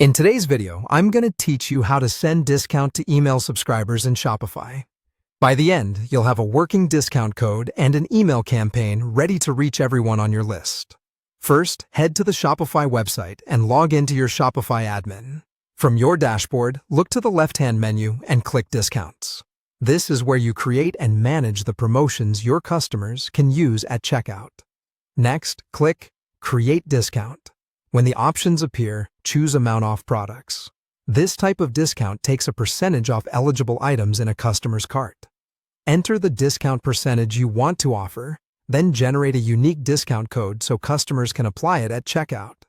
In today's video, I'm going to teach you how to send discount to email subscribers in Shopify. By the end, you'll have a working discount code and an email campaign ready to reach everyone on your list. First, head to the Shopify website and log into your Shopify admin. From your dashboard, look to the left-hand menu and click Discounts. This is where you create and manage the promotions your customers can use at checkout. Next, click Create Discount. When the options appear, choose Amount Off Products. This type of discount takes a percentage off eligible items in a customer's cart. Enter the discount percentage you want to offer, then generate a unique discount code so customers can apply it at checkout.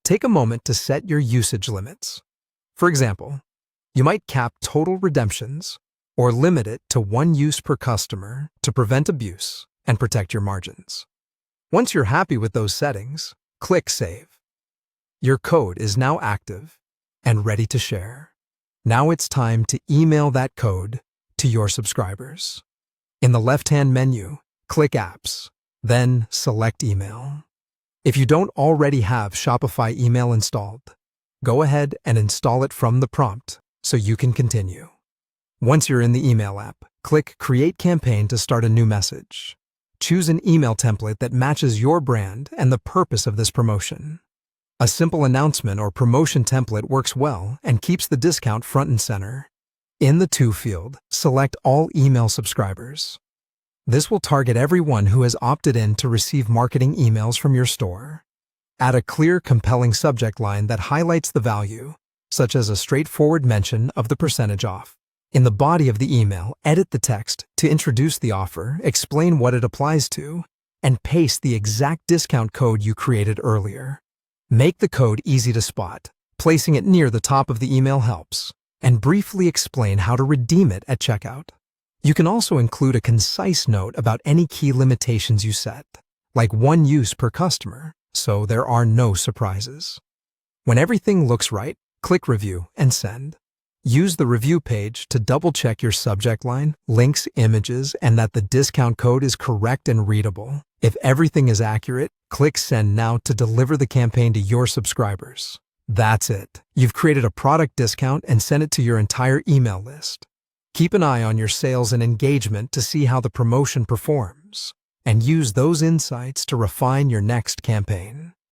Take a moment to set your usage limits. For example, you might cap total redemptions or limit it to one use per customer to prevent abuse and protect your margins. Once you're happy with those settings, click Save. Your code is now active and ready to share. Now it's time to email that code to your subscribers. In the left-hand menu, click Apps, then select Email. If you don't already have Shopify email installed, go ahead and install it from the prompt so you can continue. Once you're in the email app, click Create Campaign to start a new message. Choose an email template that matches your brand and the purpose of this promotion. A simple announcement or promotion template works well and keeps the discount front and center. In the To field, select All Email Subscribers. This will target everyone who has opted in to receive marketing emails from your store. Add a clear, compelling subject line that highlights the value, such as a straightforward mention of the percentage off. In the body of the email, edit the text to introduce the offer, explain what it applies to, and paste the exact discount code you created earlier. Make the code easy to spot. Placing it near the top of the email helps, and briefly explain how to redeem it at checkout. You can also include a concise note about any key limitations you set, like one use per customer, so there are no surprises. When everything looks right, click Review and Send. Use the review page to double-check your subject line, links, images, and that the discount code is correct and readable. If everything is accurate, click Send now to deliver the campaign to your subscribers. That's it. You've created a product discount and sent it to your entire email list. Keep an eye on your sales and engagement to see how the promotion performs, and use those insights to refine your next campaign.